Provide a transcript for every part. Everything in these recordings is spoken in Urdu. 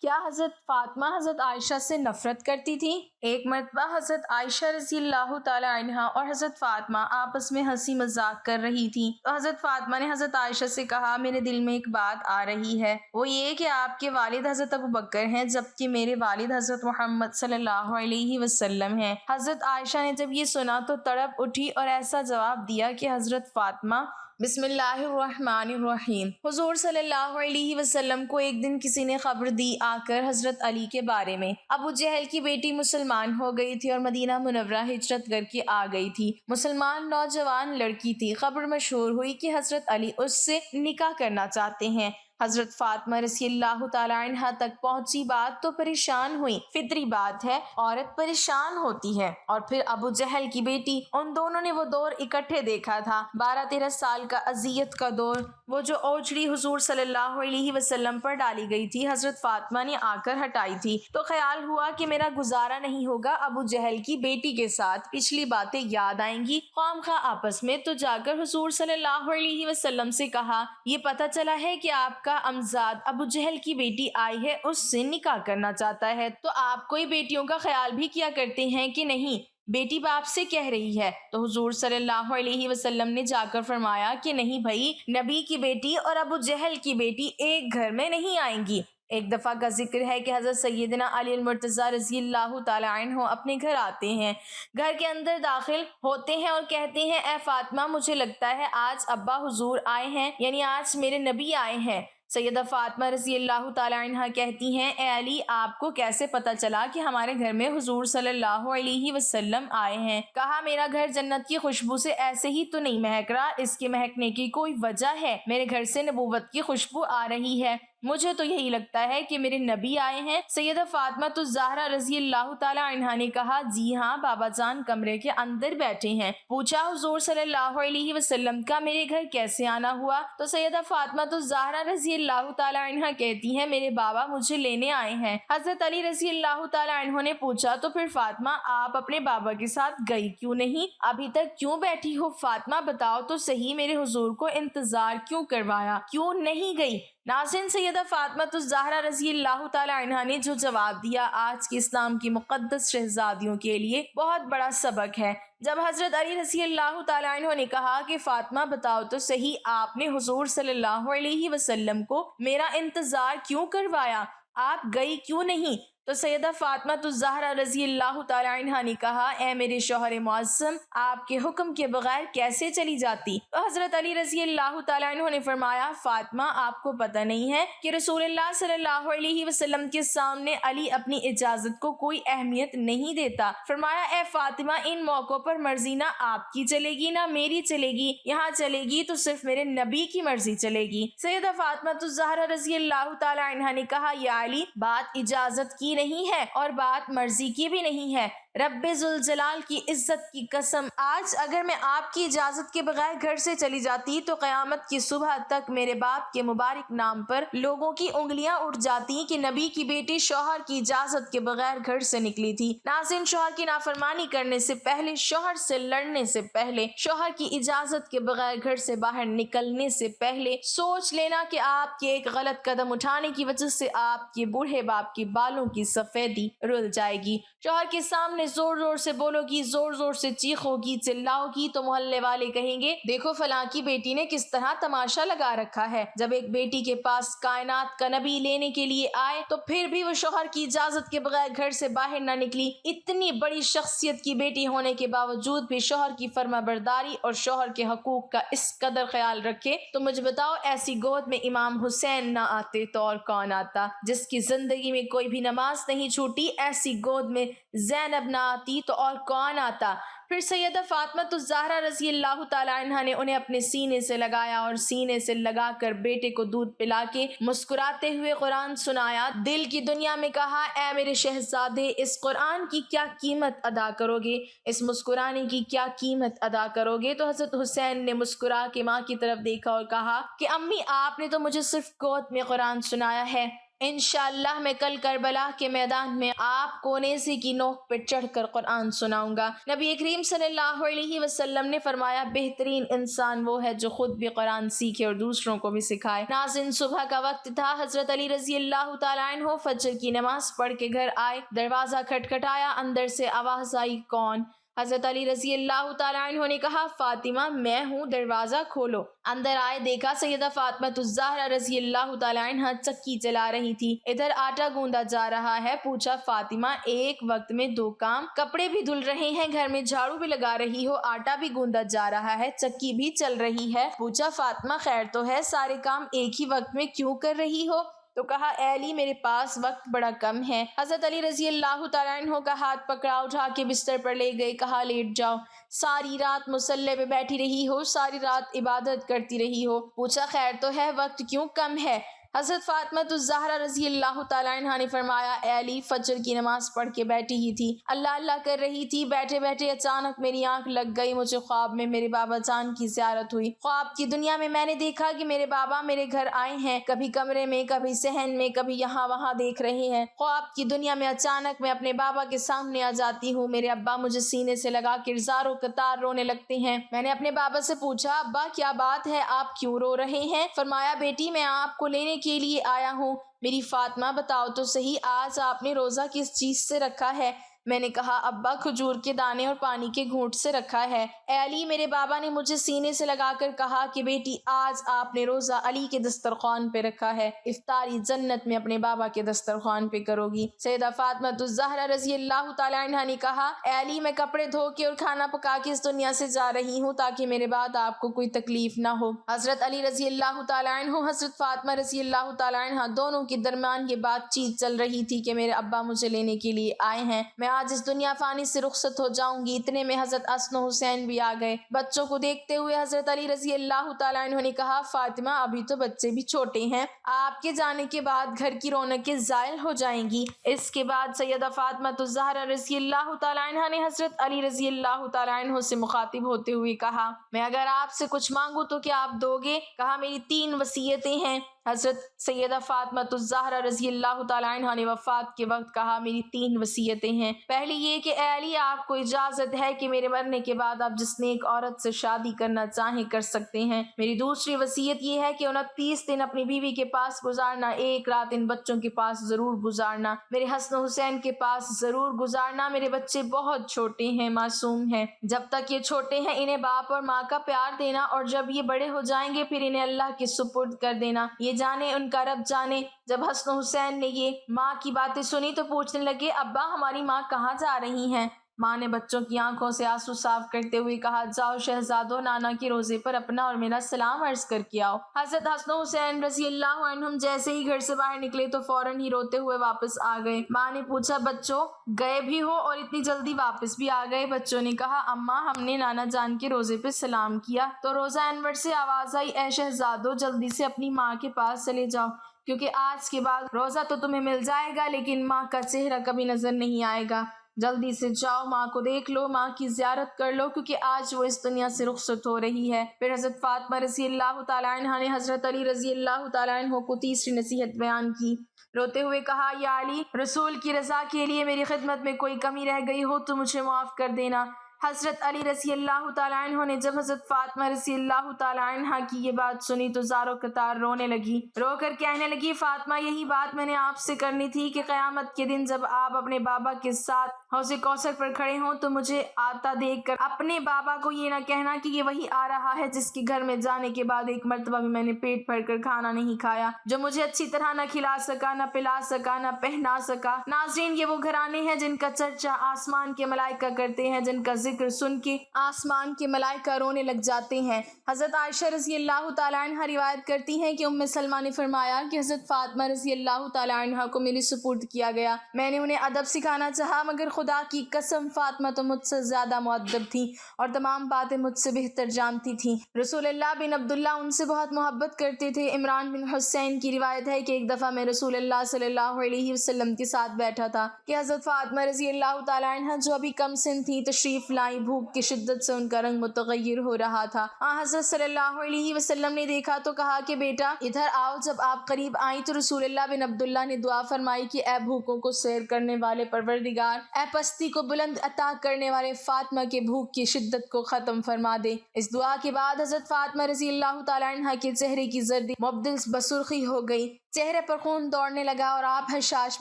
کیا حضرت فاطمہ حضرت عائشہ سے نفرت کرتی تھی؟ ایک مرتبہ حضرت عائشہ رضی اللہ تعالی عنہا اور حضرت فاطمہ آپس میں ہنسی مذاق کر رہی تھیں تو حضرت فاطمہ نے حضرت عائشہ سے کہا، میرے دل میں ایک بات آ رہی ہے، وہ یہ کہ آپ کے والد حضرت ابو بکر ہیں جبکہ میرے والد حضرت محمد صلی اللہ علیہ وسلم ہیں۔ حضرت عائشہ نے جب یہ سنا تو تڑپ اٹھی اور ایسا جواب دیا کہ حضرت فاطمہ، بسم اللہ الرحمن الرحیم۔ حضور صلی اللہ علیہ وسلم کو ایک دن کسی نے خبر دی آ کر حضرت علی کے بارے میں۔ ابو جہل کی بیٹی مسلمان ہو گئی تھی اور مدینہ منورہ ہجرت کر کے آ گئی تھی۔ مسلمان نوجوان لڑکی تھی۔ خبر مشہور ہوئی کہ حضرت علی اس سے نکاح کرنا چاہتے ہیں۔ حضرت فاطمہ رضی اللہ تعالی عنہا تک پہنچی بات تو پریشان ہوئی۔ فطری بات ہے، عورت پریشان ہوتی ہے۔ اور پھر ابو جہل کی بیٹی، ان دونوں نے وہ دور اکٹھے دیکھا تھا، 12-13 سال کا اذیت کا دور، وہ جو اوجڑی حضور صلی اللہ علیہ وسلم پر ڈالی گئی تھی حضرت فاطمہ نے آ کر ہٹائی تھی۔ تو خیال ہوا کہ میرا گزارا نہیں ہوگا ابو جہل کی بیٹی کے ساتھ، پچھلی باتیں یاد آئیں گی خواہ خواہ آپس میں، تو جا کر حضور صلی اللہ علیہ وسلم سے کہا، یہ پتہ چلا ہے کہ آپ کا امزاد ابو جہل کی بیٹی آئی ہے، اس سے نکاح کرنا چاہتا ہے، تو آپ کوئی بیٹیوں کا خیال بھی کیا کرتے ہیں کہ نہیں؟ بیٹی باپ سے کہہ رہی ہے۔ تو حضور صلی اللہ علیہ وسلم نے جا کر فرمایا کہ نہیں بھائی، نبی کی بیٹی اور ابو جہل کی بیٹی ایک گھر میں نہیں آئیں گی۔ ایک دفعہ کا ذکر ہے کہ حضرت سیدنا علی المرتضیٰ رضی اللہ تعالی عنہ اپنے گھر آتے ہیں، گھر کے اندر داخل ہوتے ہیں اور کہتے ہیں، اے فاطمہ، مجھے لگتا ہے آج ابا حضور آئے ہیں، یعنی آج میرے نبی آئے ہیں۔ سیدہ فاطمہ رضی اللہ تعالی عنہ کہتی ہیں، اے علی، آپ کو کیسے پتہ چلا کہ ہمارے گھر میں حضور صلی اللہ علیہ وسلم آئے ہیں؟ کہا، میرا گھر جنت کی خوشبو سے ایسے ہی تو نہیں مہک رہا، اس کے مہکنے کی کوئی وجہ ہے، میرے گھر سے نبوت کی خوشبو آ رہی ہے، مجھے تو یہی لگتا ہے کہ میرے نبی آئے ہیں۔ سیدہ فاطمہ الزہرا رضی اللہ تعالی عنہا نے کہا، جی ہاں، بابا جان کمرے کے اندر بیٹھے ہیں۔ پوچھا، حضور صلی اللہ علیہ وسلم کا میرے گھر کیسے آنا ہوا؟ تو سیدہ فاطمہ الزہرا رضی اللہ تعالی عنہا کہتی ہیں، میرے بابا مجھے لینے آئے ہیں۔ حضرت علی رضی اللہ تعالی عنہ نے پوچھا، تو پھر فاطمہ، آپ اپنے بابا کے ساتھ گئی کیوں نہیں؟ ابھی تک کیوں بیٹھی ہو؟ فاطمہ بتاؤ تو صحیح، میرے حضور کو انتظار کیوں کروایا، کیوں نہیں گئی؟ ناظرین، سیدہ فاطمہ الزہرا رضی اللہ تعالی عنہا نے جو جواب دیا آج کے اسلام کی مقدس شہزادیوں کے لیے بہت بڑا سبق ہے۔ جب حضرت علی رضی اللہ تعالی عنہ نے کہا کہ فاطمہ بتاؤ تو صحیح، آپ نے حضور صلی اللہ علیہ وسلم کو میرا انتظار کیوں کروایا، آپ گئی کیوں نہیں؟ تو سیدہ فاطمہ الزہرا رضی اللہ تعالی عنہا نے کہا، اے میرے شوہر معظم، آپ کے حکم کے بغیر کیسے چلی جاتی؟ تو حضرت علی رضی اللہ تعالی عنہ نے فرمایا، فاطمہ، آپ کو پتہ نہیں ہے کہ رسول اللہ صلی اللہ علیہ وسلم کے سامنے علی اپنی اجازت کو کوئی اہمیت نہیں دیتا۔ فرمایا، اے فاطمہ، ان موقعوں پر مرضی نہ آپ کی چلے گی نہ میری چلے گی، یہاں چلے گی تو صرف میرے نبی کی مرضی چلے گی۔ سیدہ فاطمہ الزہرا رضی اللہ تعالی عنہا نے کہا، یا علی، بات اجازت کی نہیں ہے اور بات مرضی کی بھی نہیں ہے، رب ذوالجلال کی عزت کی قسم، آج اگر میں آپ کی اجازت کے بغیر گھر سے چلی جاتی تو قیامت کی صبح تک میرے باپ کے مبارک نام پر لوگوں کی انگلیاں اٹھ جاتی کہ نبی کی بیٹی شوہر کی اجازت کے بغیر گھر سے نکلی تھی۔ ناظرین، شوہر کی نافرمانی کرنے سے پہلے، شوہر سے لڑنے سے پہلے، شوہر کی اجازت کے بغیر گھر سے باہر نکلنے سے پہلے سوچ لینا کہ آپ کے ایک غلط قدم اٹھانے کی وجہ سے آپ کے بوڑھے باپ کے بالوں کی سفیدی رل جائے گی۔ شوہر کے سامنے زور زور سے بولو گی، زور زور سے چیخو گی، چلاؤ گی تو محلے والے کہیں گے، دیکھو فلاں کی بیٹی نے کس طرح تماشا لگا رکھا ہے۔ جب ایک بیٹی کے پاس کائنات کا نبی لینے کے لیے آئے تو پھر بھی وہ شوہر کی اجازت کے بغیر گھر سے باہر نہ نکلی، اتنی بڑی شخصیت کی بیٹی ہونے کے باوجود بھی شوہر کی فرما برداری اور شوہر کے حقوق کا اس قدر خیال رکھے، تو مجھے بتاؤ، ایسی گود میں امام حسین نہ آتے تو اور کون آتا؟ جس کی زندگی میں کوئی بھی نماز نہیں چھوٹی، ایسی گود میں زینب نہ آتی تو اور کون آتا؟ پھر سیدہ فاطمہ الزہرا رضی اللہ تعالی عنہا نے انہیں اپنے سینے سے لگایا اور سینے سے لگا کر بیٹے کو دودھ پلا کے مسکراتے ہوئے قرآن سنایا، دل کی دنیا میں کہا، اے میرے شہزادے، اس قرآن کی کیا قیمت ادا کرو گے، اس مسکرانے کی کیا قیمت ادا کرو گے؟ تو حضرت حسین نے مسکرا کے ماں کی طرف دیکھا اور کہا کہ امی، آپ نے تو مجھے صرف گود میں قرآن سنایا ہے، انشاءاللہ میں کل کربلا کے میدان میں آپ کو نیزے کی نوک پر چڑھ کر قرآن سناؤں گا۔ نبی کریم صلی اللہ علیہ وسلم نے فرمایا بہترین انسان وہ ہے جو خود بھی قرآن سیکھے اور دوسروں کو بھی سکھائے۔ ناظرین، صبح کا وقت تھا۔ حضرت علی رضی اللہ تعالیٰ عنہ فجر کی نماز پڑھ کے گھر آئے۔ دروازہ کھٹکھٹایا، اندر سے آواز آئی، کون؟ حضرت علی رضی اللہ تعالیٰ عنہ نے کہا فاطمہ میں ہوں، دروازہ کھولو۔ اندر آئے، دیکھا سیدہ فاطمہ الزہرا رضی اللہ تعالیٰ عنہ چکی چلا رہی تھی، ادھر آٹا گوندا جا رہا ہے۔ پوچھا فاطمہ ایک وقت میں دو کام، کپڑے بھی دھل رہے ہیں، گھر میں جھاڑو بھی لگا رہی ہو، آٹا بھی گوندا جا رہا ہے، چکی بھی چل رہی ہے۔ پوچھا فاطمہ خیر تو ہے، سارے کام ایک ہی وقت میں کیوں کر رہی ہو؟ تو کہا اے علی میرے پاس وقت بڑا کم ہے۔ حضرت علی رضی اللہ تعالیٰ عنہ کا ہاتھ پکڑا، اٹھا کے بستر پر لے گئے، کہا لیٹ جاؤ، ساری رات مصلی پہ بیٹھی رہی ہو، ساری رات عبادت کرتی رہی ہو۔ پوچھا خیر تو ہے، وقت کیوں کم ہے؟ حضرت فاطمہ الزہرا رضی اللہ تعالیٰ عنہ نے فرمایا اے علی فجر کی نماز پڑھ کے بیٹھی ہی تھی، اللہ اللہ کر رہی تھی، بیٹھے بیٹھے اچانک میری آنکھ لگ گئی، مجھے خواب میں میرے بابا جان کی زیارت ہوئی۔ خواب کی دنیا میں میں نے دیکھا کہ میرے بابا میرے گھر آئے ہیں، کبھی کمرے میں، کبھی صحن میں، کبھی یہاں وہاں دیکھ رہے ہیں۔ خواب کی دنیا میں اچانک میں اپنے بابا کے سامنے آ جاتی ہوں، میرے ابا مجھے سینے سے لگا کے زاروں قطار رونے لگتے ہیں۔ میں نے اپنے بابا سے پوچھا ابا کیا بات ہے، آپ کیوں رو رہے ہیں؟ فرمایا بیٹی میں آپ کو لینے کے لیے آیا ہوں۔ میری فاطمہ بتاؤ تو صحیح آج آپ نے روزہ کس چیز سے رکھا ہے؟ میں نے کہا ابا کھجور کے دانے اور پانی کے گھونٹ سے رکھا ہے۔ اے علی میرے بابا نے مجھے سینے سے لگا کر کہا کہ بیٹی آج آپ نے روزہ علی کے دسترخوان پہ رکھا ہے، افطاری جنت میں اپنے بابا کے دسترخوان پہ کرو گی۔ سیدہ فاطمہ الزہرا رضی اللہ تعالیٰ عنہ نے کہا اے علی میں کپڑے دھو کے اور کھانا پکا کے اس دنیا سے جا رہی ہوں تاکہ میرے بعد آپ کو کوئی تکلیف نہ ہو۔ حضرت علی رضی اللہ تعالیٰ عنہ حضرت فاطمہ رضی اللہ تعالیٰ عنہ دونوں کے درمیان یہ بات چیت چل رہی تھی کہ میرے ابا مجھے لینے کے لیے آئے ہیں، میں آج اس دنیا فانی سے رخصت ہو جاؤں گی۔ اتنے میں حضرت حسن و حسین بھی آ گئے۔ بچوں کو دیکھتے ہوئے حضرت علی رضی اللہ تعالیٰ عنہ نے کہا فاطمہ ابھی تو بچے بھی چھوٹے ہیں، آپ کے جانے کے بعد گھر کی رونقیں زائل ہو جائیں گی۔ اس کے بعد سیدہ فاطمہ الزہرا رضی اللہ تعالیٰ عنہ نے حضرت علی رضی اللہ تعالیٰ عنہ سے مخاطب ہوتے ہوئے کہا میں اگر آپ سے کچھ مانگوں تو کیا آپ دو گے؟ کہا میری 3 وصیتیں ہیں۔ حضرت سیدہ فاطمہ الزہرا رضی اللہ تعالیٰ عنہ نے وفات کے وقت کہا میری 3 وصیتیں ہیں۔ پہلی یہ کہ اے علی آپ کو اجازت ہے کہ میرے مرنے کے بعد آپ جس نیک عورت سے شادی کرنا چاہیں کر سکتے ہیں۔ میری دوسری وصیت یہ ہے کہ 29 دن اپنی بیوی کے پاس گزارنا، 1 رات ان بچوں کے پاس ضرور گزارنا، میرے حسن و حسین کے پاس ضرور گزارنا۔ میرے بچے بہت چھوٹے ہیں، معصوم ہیں، جب تک یہ چھوٹے ہیں انہیں باپ اور ماں کا پیار دینا، اور جب یہ بڑے ہو جائیں گے پھر انہیں اللہ کے سپرد کر دینا، یہ جانے ان کا رب جانے۔ جب حسن و حسین نے یہ ماں کی باتیں سنی تو پوچھنے لگے ابا ہماری ماں کہاں جا رہی ہیں؟ ماں نے بچوں کی آنکھوں سے آنسو صاف کرتے ہوئے کہا جاؤ شہزادو نانا کے روزے پر اپنا اور میرا سلام عرض کر کے آؤ۔ حضرت حسن و حسین رضی اللہ عنہم جیسے ہی گھر سے باہر نکلے تو فوراً ہی روتے ہوئے واپس آ گئے۔ ماں نے پوچھا بچوں گئے بھی ہو اور اتنی جلدی واپس بھی آ گئے؟ بچوں نے کہا اماں ہم نے نانا جان کے روزے پہ سلام کیا تو روزہ انور سے آواز آئی اے شہزادو جلدی سے اپنی ماں کے پاس چلے جاؤ، کیونکہ آج کے بعد روزہ تو تمہیں مل جائے گا لیکن ماں کا چہرہ کبھی نظر نہیں آئے گا۔ جلدی سے جاؤ، ماں کو دیکھ لو، ماں کی زیارت کر لو، کیونکہ آج وہ اس دنیا سے رخصت ہو رہی ہے۔ پھر حضرت فاطمہ رضی اللہ تعالیٰ عنہ نے حضرت علی رضی اللہ تعالیٰ عنہ کو تیسری نصیحت بیان کی، روتے ہوئے کہا یا علی رسول کی رضا کے لیے میری خدمت میں کوئی کمی رہ گئی ہو تو مجھے معاف کر دینا۔ حضرت علی رضی اللہ تعالیٰ عنہ نے جب حضرت فاطمہ رضی اللہ تعالیٰ عنہ کی یہ بات سنی تو زاروں قطار رونے لگی، رو کر کہنے لگی فاطمہ یہی بات میں نے آپ سے کرنی تھی کہ قیامت کے دن جب آپ اپنے بابا کے ساتھ حوض کوثر پر کھڑے ہوں تو مجھے آتا دیکھ کر اپنے بابا کو یہ نہ کہنا کہ یہ وہی آ رہا ہے جس کے گھر میں جانے کے بعد ایک مرتبہ بھی میں نے پیٹ بھر کر کھانا نہیں کھایا، جو مجھے اچھی طرح نہ کھلا سکا، نہ پلا سکا، نہ پہنا سکا۔ ناظرین یہ وہ گھرانے ہیں جن کا چرچا آسمان کے ملائکہ کرتے ہیں، جن کا ذکر سن کے آسمان کے ملائکہ رونے لگ جاتے ہیں۔ حضرت عائشہ رضی اللہ تعالیٰ عنہ روایت کرتی ہیں کہ ام سلمہ نے فرمایا کہ حضرت فاطمہ رضی اللہ تعالیٰ عنہ کو میرے سپرد کیا گیا، میں نے انہیں ادب سکھانا چاہا مگر خدا کی قسم فاطمہ تو مجھ سے زیادہ مؤدب تھی اور تمام باتیں مجھ سے بہتر جانتی تھیں۔ رسول اللہ بن عبداللہ ان سے بہت محبت کرتے تھے۔ عمران بن حسین کی روایت ہے کہ ایک دفعہ میں رسول اللہ صلی اللہ علیہ وسلم کے ساتھ بیٹھا تھا کہ حضرت فاطمہ رضی اللہ تعالیٰ عنہ جو ابھی کم سن تھی تشریف لائیں۔ بھوک کی شدت سے ان کا رنگ متغیر ہو رہا تھا۔ حضرت صلی اللہ علیہ وسلم نے دیکھا تو کہا کہ بیٹا ادھر آؤ۔ جب آپ قریب آئیں تو رسول اللہ بن عبداللہ نے دعا فرمائی کہ اے بھوکوں کو سیر کرنے والے پروردگار، اے پستی کو بلند عطا کرنے والے فاطمہ کے بھوک کی شدت کو ختم فرما دے۔ اس دعا کے بعد حضرت فاطمہ رضی اللہ تعالیٰ عنہ کے چہرے کی زردی مبدل بسرخی ہو گئی، چہرے پر خون دوڑنے لگا اور آپ حشاش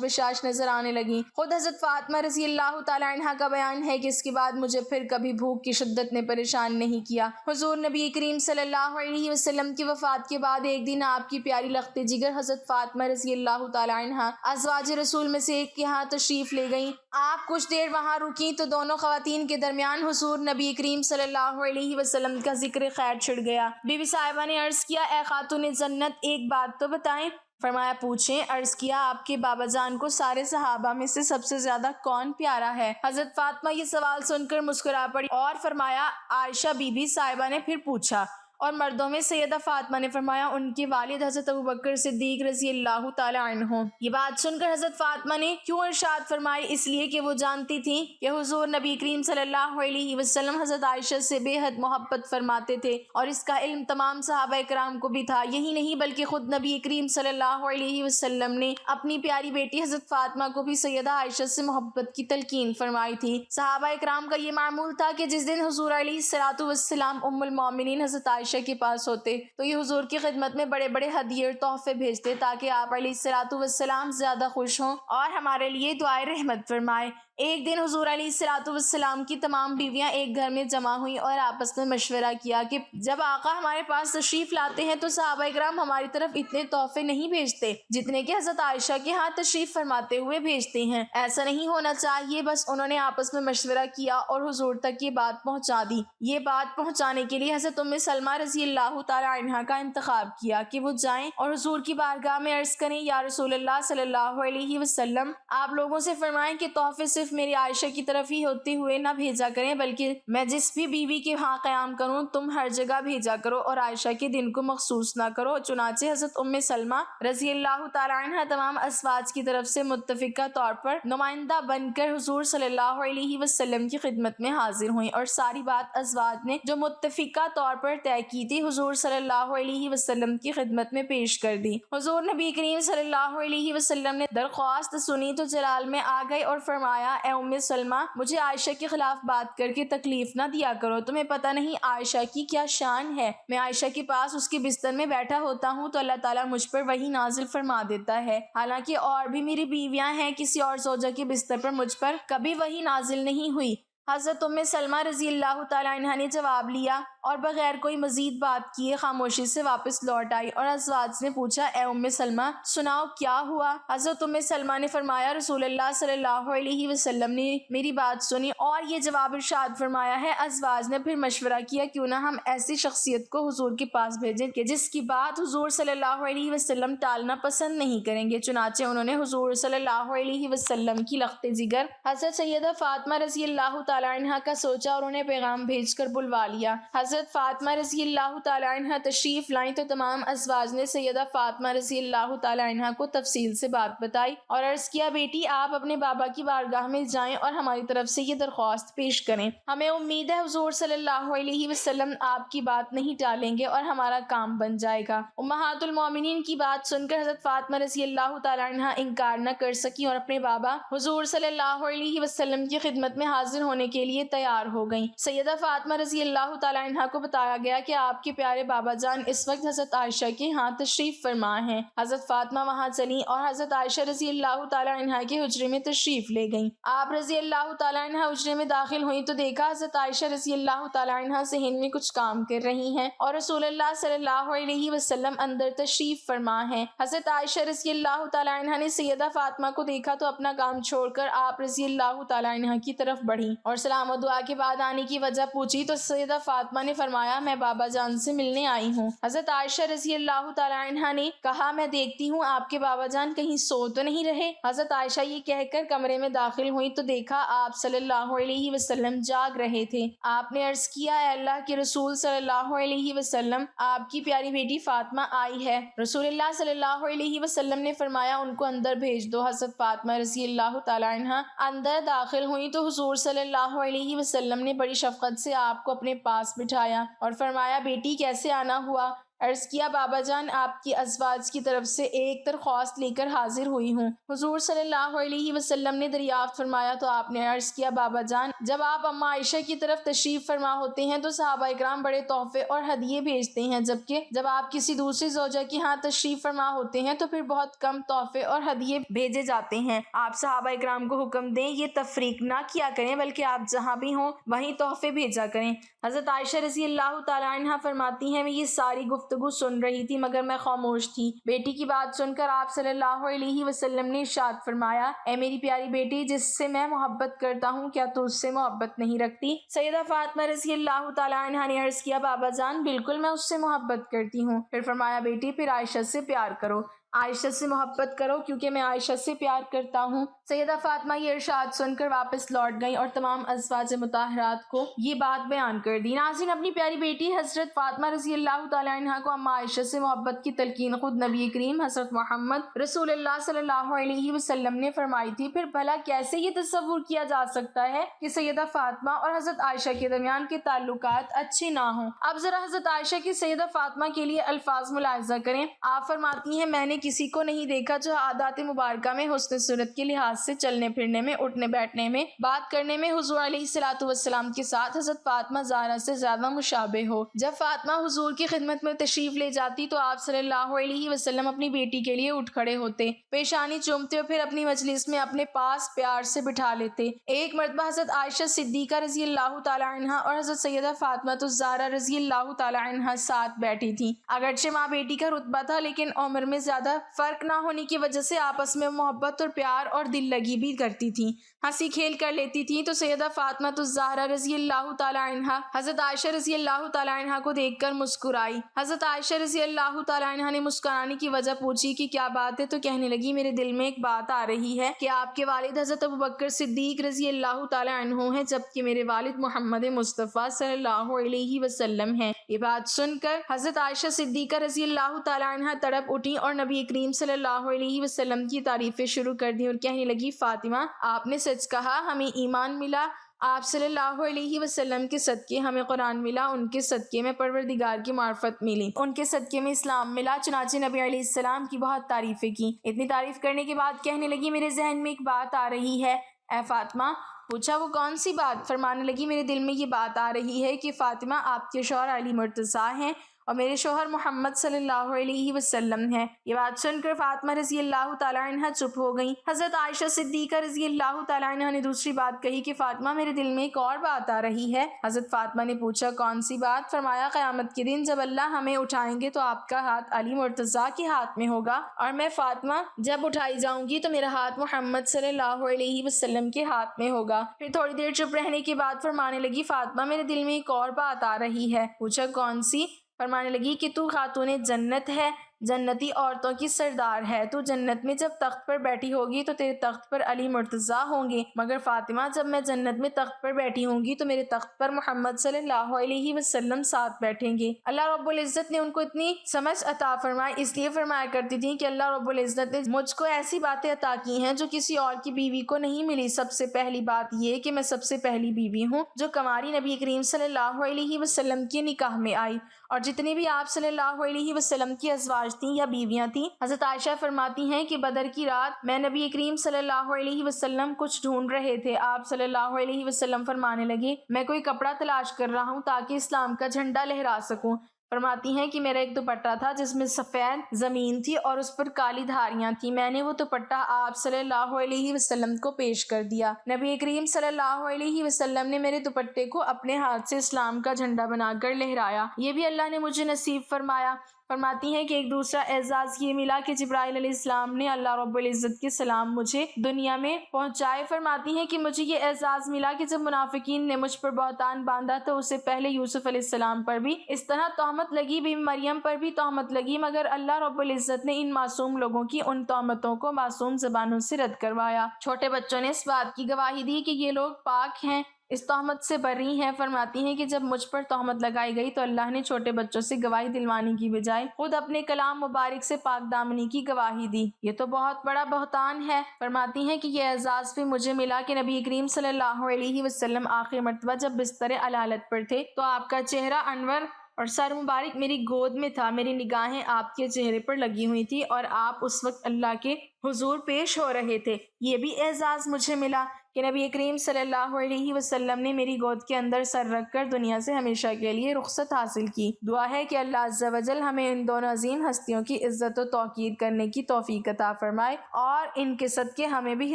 بشاش نظر آنے لگیں۔ خود حضرت فاطمہ رضی اللہ تعالیٰ عنہ کا بیان ہے کہ اس کے بعد مجھے پھر کبھی بھوک کی شدت نے پریشان نہیں کیا۔ حضور نبی کریم صلی اللہ علیہ وسلم کی وفات کے بعد ایک دن آپ کی پیاری لخت جگر حضرت فاطمہ رضی اللہ تعالیٰ عنہ ازواج رسول میں سے ایک کے ہاں تشریف لے گئیں۔ آپ کچھ دیر وہاں رکیں تو دونوں خواتین کے درمیان حضور نبی کریم صلی اللہ علیہ وسلم کا ذکر خیر چھڑ گیا۔ بی بی صاحبہ نے عرض کیا اے خاتون جنت ایک بات تو بتائیں۔ فرمایا پوچھیں۔ عرض کیا آپ کے بابا جان کو سارے صحابہ میں سے سب سے زیادہ کون پیارا ہے؟ حضرت فاطمہ یہ سوال سن کر مسکرا پڑی اور فرمایا عائشہ بی بی صاحبہ نے پھر پوچھا اور مردوں میں سیدہ فاطمہ نے فرمایا ان کے والد حضرت ابوبکر صدیق رضی اللہ تعالیٰ عنہ۔ یہ بات سن کر حضرت فاطمہ نے کیوں ارشاد فرمائی؟ اس لیے کہ وہ جانتی تھیں کہ حضور نبی کریم صلی اللہ علیہ وسلم حضرت عائشہ سے بے حد محبت فرماتے تھے اور اس کا علم تمام صحابہ کرام کو بھی تھا۔ یہی نہیں بلکہ خود نبی کریم صلی اللہ علیہ وسلم نے اپنی پیاری بیٹی حضرت فاطمہ کو بھی سیدہ عائشہ سے محبت کی تلقین فرمائی تھی۔ صحابہ کرام کا یہ معمول تھا کہ جس دن حضور علیہ الصلوۃ والسلام ام المومنین حضرت عائشہ کے پاس ہوتے تو یہ حضور کی خدمت میں بڑے بڑے ہدیے اور تحفے بھیجتے تاکہ آپ علیہ الصلوۃ والسلام زیادہ خوش ہوں اور ہمارے لیے دعائے رحمت فرمائے۔ ایک دن حضور علیہ الصلوۃ والسلام کی تمام بیویاں ایک گھر میں جمع ہوئیں اور آپس میں مشورہ کیا کہ جب آقا ہمارے پاس تشریف لاتے ہیں تو صحابہ کرام ہماری طرف اتنے تحفے نہیں بھیجتے جتنے کہ حضرت عائشہ کے ہاں تشریف فرماتے ہوئے بھیجتے ہیں۔ ایسا نہیں ہونا چاہیے۔ بس انہوں نے آپس میں مشورہ کیا اور حضور تک یہ بات پہنچا دی۔ یہ بات پہنچانے کے لیے حضرت ام سلمہ رضی اللہ تعالیٰ عنہ کا انتخاب کیا کہ وہ جائیں اور حضور کی بارگاہ میں عرض کریں یا رسول اللہ صلی اللہ علیہ وسلم آپ لوگوں سے فرمائیں کہ تحفے صرف میری عائشہ کی طرف ہی ہوتے ہوئے نہ بھیجا کریں بلکہ میں جس بھی بیوی کے ہاں قیام کروں تم ہر جگہ بھیجا کرو اور عائشہ کے دن کو مخصوص نہ کرو۔ چنانچہ حضرت ام سلمہ رضی اللہ تعالیٰ عنہ تمام ازواج کی طرف سے متفقہ طور پر نمائندہ بن کر حضور صلی اللہ علیہ وسلم کی خدمت میں حاضر ہوئیں اور ساری بات ازواج نے جو متفقہ طور پر طے کی تھی حضور صلی اللہ علیہ وسلم کی خدمت میں پیش کر دی۔ حضور نبی کریم صلی اللہ علیہ وسلم نے درخواست سنی تو جلال میں آ گئے اور فرمایا اے ام سلمہ مجھے عائشہ کے خلاف بات کر کے تکلیف نہ دیا کرو۔ تمہیں پتہ نہیں عائشہ کی کیا شان ہے۔ میں عائشہ کے پاس اس کے بستر میں بیٹھا ہوتا ہوں تو اللہ تعالیٰ مجھ پر وحی نازل فرما دیتا ہے، حالانکہ اور بھی میری بیویاں ہیں، کسی اور زوجہ کے بستر پر مجھ پر کبھی وحی نازل نہیں ہوئی۔ حضرت ام سلمہ رضی اللہ تعالیٰ عنہ نے جواب لیا اور بغیر کوئی مزید بات کیے خاموشی سے واپس لوٹ آئی اور ازواج نے پوچھا اے ام سلمہ سناؤ کیا ہوا؟ حضرت ام سلمہ نے فرمایا رسول اللہ صلی اللہ علیہ وسلم نے میری بات سنی اور یہ جواب ارشاد فرمایا ہے۔ ازواج نے پھر مشورہ کیا کیوں نہ ہم ایسی شخصیت کو حضور کے پاس بھیجیں کہ جس کی بات حضور صلی اللہ علیہ وسلم ٹالنا پسند نہیں کریں گے۔ چنانچہ انہوں نے حضور صلی اللہ علیہ وسلم کی لخت جگر حضرت سیدہ فاطمہ رضی اللہ تعالیٰ عنہ کا سوچا اور انہیں پیغام بھیج کر بلوا لیا۔ حضرت فاطمہ رضی اللہ تعالیٰ عنہ تشریف لائیں تو تمام ازواج نے سیدہ فاطمہ رضی اللہ تعالیٰ عنہ کو تفصیل سے بات بتائی اور عرض کیا بیٹی آپ اپنے بابا کی بارگاہ میں جائیں اور ہماری طرف سے یہ درخواست پیش کریں۔ ہمیں امید ہے حضور صلی اللہ علیہ وسلم آپ کی بات نہیں ٹالیں گے اور ہمارا کام بن جائے گا۔ امہات المومنین کی بات سن کر حضرت فاطمہ رضی اللہ تعالیٰ عنہ انکار نہ کر سکی اور اپنے بابا حضور صلی اللہ علیہ وسلم کی خدمت میں حاضر ہونے کے لیے تیار ہو گئیں۔ سیدہ فاطمہ رضی اللہ تعالیٰ عنہ کو بتایا گیا کہ آپ کے پیارے بابا جان اس وقت حضرت عائشہ کے ہاں تشریف فرما ہیں۔ حضرت فاطمہ وہاں چلیں اور حضرت عائشہ رضی اللہ تعالیٰ عنہ کے حجرے میں تشریف لے گئیں۔ آپ رضی اللہ تعالیٰ عنہ حجرے میں داخل ہوئیں تو دیکھا حضرت عائشہ رضی اللہ تعالیٰ عنہ صحن میں کچھ کام کر رہی ہیں اور رسول اللہ صلی اللہ علیہ وسلم اندر تشریف فرما ہیں۔ حضرت عائشہ رضی اللہ تعالیٰ عنہ نے سیدہ فاطمہ کو دیکھا تو اپنا کام چھوڑ کر آپ رضی اللہ تعالیٰ عنہ کی طرف بڑھیں اور سلام و دعا کے بعد آنے کی وجہ پوچھی تو سیدہ فاطمہ نے فرمایا میں بابا جان سے ملنے آئی ہوں۔ حضرت عائشہ رضی اللہ تعالیٰ عنہا نے کہا میں دیکھتی ہوں آپ کے بابا جان کہیں سو تو نہیں رہے؟ حضرت عائشہ یہ کہہ کر کمرے میں داخل ہوئی تو دیکھا آپ صلی اللہ علیہ وسلم جاگ رہے تھے۔ آپ نے عرض کیا اے اللہ کے رسول صلی اللہ علیہ وسلم، آپ کی پیاری بیٹی فاطمہ آئی ہے۔ رسول اللہ صلی اللہ علیہ وسلم نے فرمایا ان کو اندر بھیج دو۔ حضرت فاطمہ رضی اللہ تعالیٰ عنہا اندر داخل ہوئی تو حضور صلی اللہ علیہ وسلم نے بڑی شفقت سے آپ کو اپنے پاس بٹھایا اور فرمایا بیٹی کیسے آنا ہوا؟ عرض کیا بابا جان آپ کی ازواج کی طرف سے ایک درخواست لے کر حاضر ہوئی ہوں۔ حضور صلی اللہ علیہ وسلم نے دریافت فرمایا تو آپ نے عرض کیا بابا جان جب آپ اماں عائشہ کی طرف تشریف فرما ہوتے ہیں تو صحابہ اکرام بڑے تحفے اور ہدیے بھیجتے ہیں، جبکہ جب آپ کسی دوسری زوجہ کے ہاں تشریف فرما ہوتے ہیں تو پھر بہت کم تحفے اور ہدیے بھیجے جاتے ہیں۔ آپ صحابہ اکرام کو حکم دیں یہ تفریق نہ کیا کریں بلکہ آپ جہاں بھی ہوں وہیں تحفے بھیجا کریں۔ حضرت عائشہ رضی اللہ تعالیٰ عنہا فرماتی ہیں میں یہ ساری گفتگو سن رہی تھی مگر میں خاموش تھی۔ بیٹی کی بات سن کر آپ صلی اللہ علیہ وسلم نے ارشاد فرمایا اے میری پیاری بیٹی جس سے میں محبت کرتا ہوں کیا تو اس سے محبت نہیں رکھتی؟ سیدہ فاطمہ رضی اللہ تعالیٰ عنہا نے عرض کیا بابا جان بالکل میں اس سے محبت کرتی ہوں۔ پھر فرمایا بیٹی پھر عائشہ سے پیار کرو، عائشہ سے محبت کرو کیونکہ میں عائشہ سے پیار کرتا ہوں۔ سیدہ فاطمہ یہ ارشاد سن کر واپس لوٹ گئیں اور تمام ازواج مطہرات کو یہ بات بیان کر دی۔ ناظرین اپنی پیاری بیٹی حضرت فاطمہ رضی اللہ تعالیٰ عنہا کو اماں عائشہ سے محبت کی تلقین خود نبی کریم حضرت محمد رسول اللہ صلی اللہ علیہ وسلم نے فرمائی تھی۔ پھر بھلا کیسے یہ تصور کیا جا سکتا ہے کہ سیدہ فاطمہ اور حضرت عائشہ کے درمیان کے تعلقات اچھے نہ ہوں؟ اب ذرا حضرت عائشہ کی سیدہ فاطمہ کے لیے الفاظ ملاحظہ کریں۔ آپ فرماتی ہیں میں نے کسی کو نہیں دیکھا جو عادات مبارکہ میں حسن صورت کے لحاظ سے چلنے پھرنے میں، اٹھنے بیٹھنے میں، بات کرنے میں حضور علیہ الصلوۃ والسلام کے ساتھ حضرت فاطمہ زہرا سے زیادہ مشابہ ہو۔ جب فاطمہ حضور کی خدمت میں تشریف لے جاتی تو آپ صلی اللہ علیہ وسلم اپنی بیٹی کے لیے اٹھ کھڑے ہوتے، پیشانی چومتے اور پھر اپنی مجلس میں اپنے پاس پیار سے بٹھا لیتے۔ ایک مرتبہ حضرت عائشہ صدیقہ رضی اللہ تعالی عنہا اور حضرت سیدہ فاطمہ الزہرا رضی اللہ تعالی عنہا ساتھ بیٹھی تھیں۔ اگرچہ ماں بیٹی کا رتبہ تھا لیکن عمر میں زیادہ فرق نہ ہونے کی وجہ سے آپس میں محبت اور پیار اور دل لگی بھی کرتی تھیں، ہنسی کھیل کر لیتی تھیں۔ تو سیدہ فاطمہ الزہرا رضی اللہ تعالی عنہا حضرت عائشہ رضی اللہ تعالی عنہا کو دیکھ کر مسکرائی۔ حضرت عائشہ رضی اللہ تعالی عنہا نے مسکرانے کی وجہ پوچھی کہ کیا بات ہے؟ تو کہنے لگی میرے دل میں ایک بات آ رہی ہے کہ آپ کے والد حضرت ابوبکر صدیق رضی اللہ تعالی عنہ ہیں جبکہ میرے والد محمد مصطفیٰ صلی اللہ علیہ وسلم ہیں۔ یہ بات سن کر حضرت عائشہ صدیقہ رضی اللہ تعالی عنہا تڑپ اٹھی اور نبی کریم صلی اللہ علیہ وسلم کی تعریفیں شروع کر دی اور کہنے لگی فاطمہ آپ نے سچ کہا، ہمیں ایمان ملا آپ صلی اللہ علیہ وسلم کے صدقے، ہمیں قرآن ملا ان کے صدقے میں پروردگار کی معرفت ملی، ان کے صدقے میں اسلام ملا۔ چنانچہ نبی علیہ السلام کی بہت تعریفیں کی۔ اتنی تعریف کرنے کے بعد کہنے لگی میرے ذہن میں ایک بات آ رہی ہے اے فاطمہ۔ پوچھا وہ کون سی بات؟ فرمانے لگی میرے دل میں یہ بات آ رہی ہے کہ فاطمہ آپ کے شوہر علی مرتضیٰ ہیں اور میرے شوہر محمد صلی اللہ علیہ وسلم ہے۔ یہ بات سن کر فاطمہ رضی اللہ تعالی عنہا چپ ہو گئیں۔ حضرت عائشہ صدیقہ رضی اللہ تعالی عنہا نے دوسری بات کہی کہ فاطمہ میرے دل میں ایک اور بات آ رہی ہے۔ حضرت فاطمہ نے پوچھا کون سی بات؟ فرمایا قیامت کے دن جب اللہ ہمیں اٹھائیں گے تو آپ کا ہاتھ علی مرتضیٰ کے ہاتھ میں ہوگا اور میں فاطمہ جب اٹھائی جاؤں گی تو میرا ہاتھ محمد صلی اللہ علیہ وسلم کے ہاتھ میں ہوگا۔ پھر تھوڑی دیر چپ رہنے کے بعد فرمانے لگی فاطمہ میرے دل میں ایک اور بات آ رہی ہے۔ پوچھا کون سی؟ فرمانے لگی کہ تو خاتون جنت ہے، جنتی عورتوں کی سردار ہے، تو جنت میں جب تخت پر بیٹھی ہوگی تو تیرے تخت پر علی مرتضیٰ ہوں گے، مگر فاطمہ جب میں جنت میں تخت پر بیٹھی ہوں گی تو میرے تخت پر محمد صلی اللہ علیہ وسلم ساتھ بیٹھیں گے۔ اللہ رب العزت نے ان کو اتنی سمجھ عطا فرمائی، اس لیے فرمایا کرتی تھی کہ اللہ رب العزت نے مجھ کو ایسی باتیں عطا کی ہیں جو کسی اور کی بیوی کو نہیں ملی۔ سب سے پہلی بات یہ کہ میں سب سے پہلی بیوی ہوں جو کماری نبی کریم صلی اللہ علیہ وسلم کے نکاح میں آئی، اور جتنی بھی آپ صلی اللہ علیہ وسلم کی ازواج تھیں یا بیویاں تھیں۔ حضرت عائشہ فرماتی ہیں کہ بدر کی رات میں نبی کریم صلی اللہ علیہ وسلم کچھ ڈھونڈ رہے تھے۔ آپ صلی اللہ علیہ وسلم فرمانے لگے میں کوئی کپڑا تلاش کر رہا ہوں تاکہ اسلام کا جھنڈا لہرا سکوں۔ فرماتی ہیں کہ میرا ایک دوپٹہ تھا جس میں سفید زمین تھی اور اس پر کالی دھاریاں تھیں، میں نے وہ دوپٹہ آپ صلی اللہ علیہ وسلم کو پیش کر دیا۔ نبی کریم صلی اللہ علیہ وسلم نے میرے دوپٹے کو اپنے ہاتھ سے اسلام کا جھنڈا بنا کر لہرایا، یہ بھی اللہ نے مجھے نصیب فرمایا۔ فرماتی ہیں کہ ایک دوسرا اعزاز یہ ملا کہ جبرائیل علیہ السلام نے اللہ رب العزت کے سلام مجھے دنیا میں پہنچائے۔ فرماتی ہیں کہ مجھے یہ اعزاز ملا کہ جب منافقین نے مجھ پر بہتان باندھا تو اسے پہلے یوسف علیہ السلام پر بھی اس طرح تہمت لگی، بی مریم پر بھی تہمت لگی، مگر اللہ رب العزت نے ان معصوم لوگوں کی ان تہمتوں کو معصوم زبانوں سے رد کروایا۔ چھوٹے بچوں نے اس بات کی گواہی دی کہ یہ لوگ پاک ہیں، اس تہمت سے بری ہیں۔ فرماتی ہیں کہ جب مجھ پر تہمت لگائی گئی تو اللہ نے چھوٹے بچوں سے گواہی دلوانے کی بجائے خود اپنے کلام مبارک سے پاک دامنی کی گواہی دی۔ یہ تو بہت بڑا بہتان ہے۔ فرماتی ہیں کہ یہ اعزاز بھی مجھے ملا کہ نبی کریم صلی اللہ علیہ وسلم آخری مرتبہ جب بستر علالت پر تھے تو آپ کا چہرہ انور اور سر مبارک میری گود میں تھا، میری نگاہیں آپ کے چہرے پر لگی ہوئی تھی اور آپ اس وقت اللہ کے حضور پیش ہو رہے تھے۔ یہ بھی اعزاز مجھے ملا کہ نبی کریم صلی اللہ علیہ وسلم نے میری گود کے اندر سر رکھ کر دنیا سے ہمیشہ کے لیے رخصت حاصل کی۔ دعا ہے کہ اللہ عز و جل ہمیں ان دونوں عظیم ہستیوں کی عزت و توقیر کرنے کی توفیق عطا فرمائے اور ان کے صدقے ہمیں بھی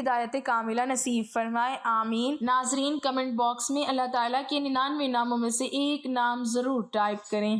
ہدایت کاملہ نصیب فرمائے، آمین۔ ناظرین، کمنٹ باکس میں اللہ تعالیٰ کے 99 ناموں میں سے ایک نام ضرور ٹائپ کریں۔